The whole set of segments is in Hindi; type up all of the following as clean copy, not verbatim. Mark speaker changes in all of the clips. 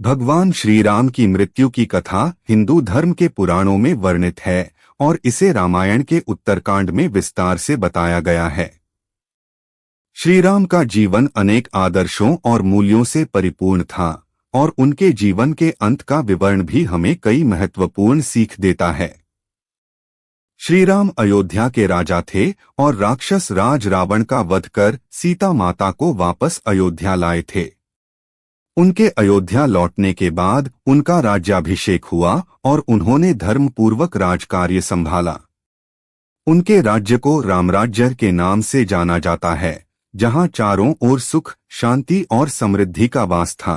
Speaker 1: भगवान श्री राम की मृत्यु की कथा हिंदू धर्म के पुराणों में वर्णित है और इसे रामायण के उत्तरकांड में विस्तार से बताया गया है। श्री राम का जीवन अनेक आदर्शों और मूल्यों से परिपूर्ण था और उनके जीवन के अंत का विवरण भी हमें कई महत्वपूर्ण सीख देता है। श्री राम अयोध्या के राजा थे और राक्षस राज रावण का वध कर सीता माता को वापस अयोध्या लाए थे। उनके अयोध्या लौटने के बाद उनका राज्याभिषेक हुआ और उन्होंने धर्मपूर्वक राजकार्य संभाला। उनके राज्य को रामराज्य के नाम से जाना जाता है, जहां चारों ओर सुख, शांति और समृद्धि का वास था।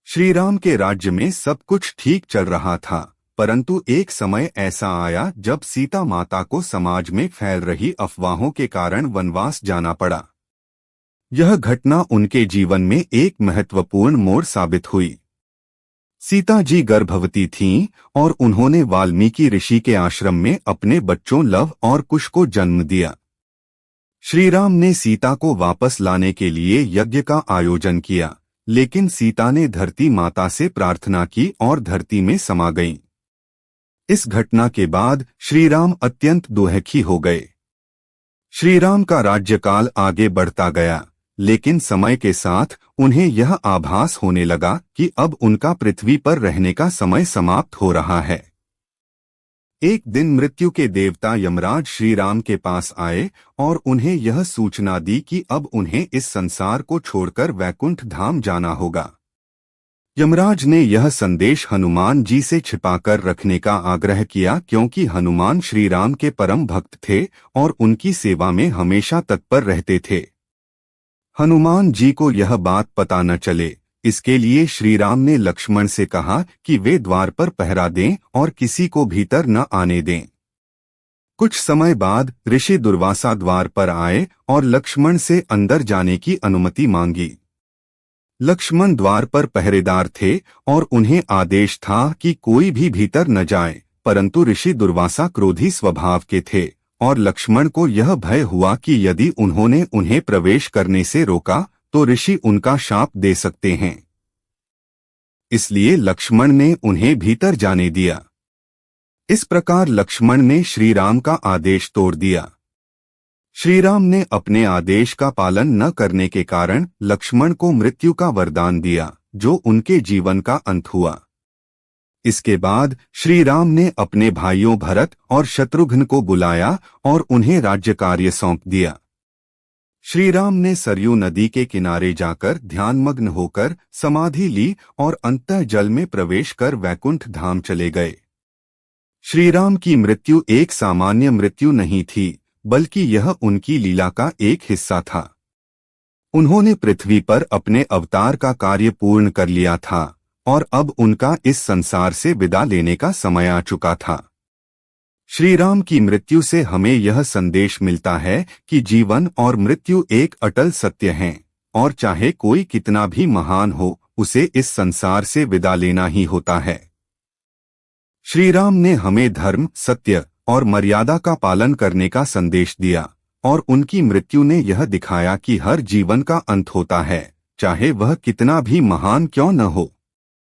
Speaker 1: श्री राम के राज्य में सब कुछ ठीक चल रहा था, परंतु एक समय ऐसा आया जब सीता माता को समाज में फैल रही अफवाहों के कारण वनवास जाना पड़ा। यह घटना उनके जीवन में एक महत्वपूर्ण मोड़ साबित हुई। सीता जी गर्भवती थीं और उन्होंने वाल्मीकि ऋषि के आश्रम में अपने बच्चों लव और कुश को जन्म दिया। श्री राम ने सीता को वापस लाने के लिए यज्ञ का आयोजन किया, लेकिन सीता ने धरती माता से प्रार्थना की और धरती में समा गईं। इस घटना के बाद श्री राम अत्यंत दुखी हो गए। श्री राम का राज्यकाल आगे बढ़ता गया, लेकिन समय के साथ उन्हें यह आभास होने लगा कि अब उनका पृथ्वी पर रहने का समय समाप्त हो रहा है। एक दिन मृत्यु के देवता यमराज श्री राम के पास आए और उन्हें यह सूचना दी कि अब उन्हें इस संसार को छोड़कर वैकुंठ धाम जाना होगा। यमराज ने यह संदेश हनुमान जी से छिपाकर रखने का आग्रह किया, क्योंकि हनुमान श्री राम के परम भक्त थे और उनकी सेवा में हमेशा तत्पर रहते थे। हनुमान जी को यह बात पता न चले, इसके लिए श्री राम ने लक्ष्मण से कहा कि वे द्वार पर पहरा दें और किसी को भीतर न आने दें। कुछ समय बाद ऋषि दुर्वासा द्वार पर आए और लक्ष्मण से अंदर जाने की अनुमति मांगी। लक्ष्मण द्वार पर पहरेदार थे और उन्हें आदेश था कि कोई भी भीतर न जाए, परंतु ऋषि दुर्वासा क्रोधी स्वभाव के थे और लक्ष्मण को यह भय हुआ कि यदि उन्होंने उन्हें प्रवेश करने से रोका तो ऋषि उनका शाप दे सकते हैं। इसलिए लक्ष्मण ने उन्हें भीतर जाने दिया। इस प्रकार लक्ष्मण ने श्री राम का आदेश तोड़ दिया। श्री राम ने अपने आदेश का पालन न करने के कारण लक्ष्मण को मृत्यु का वरदान दिया, जो उनके जीवन का अंत हुआ। इसके बाद श्री राम ने अपने भाइयों भरत और शत्रुघ्न को बुलाया और उन्हें राज्य कार्य सौंप दिया। श्री राम ने सरयू नदी के किनारे जाकर ध्यानमग्न होकर समाधि ली और अंतः जल में प्रवेश कर वैकुंठ धाम चले गए। श्री राम की मृत्यु एक सामान्य मृत्यु नहीं थी, बल्कि यह उनकी लीला का एक हिस्सा था। उन्होंने पृथ्वी पर अपने अवतार का कार्य पूर्ण कर लिया था और अब उनका इस संसार से विदा लेने का समय आ चुका था। श्री राम की मृत्यु से हमें यह संदेश मिलता है कि जीवन और मृत्यु एक अटल सत्य हैं और चाहे कोई कितना भी महान हो, उसे इस संसार से विदा लेना ही होता है। श्री राम ने हमें धर्म, सत्य और मर्यादा का पालन करने का संदेश दिया और उनकी मृत्यु ने यह दिखाया कि हर जीवन का अंत होता है, चाहे वह कितना भी महान क्यों न हो।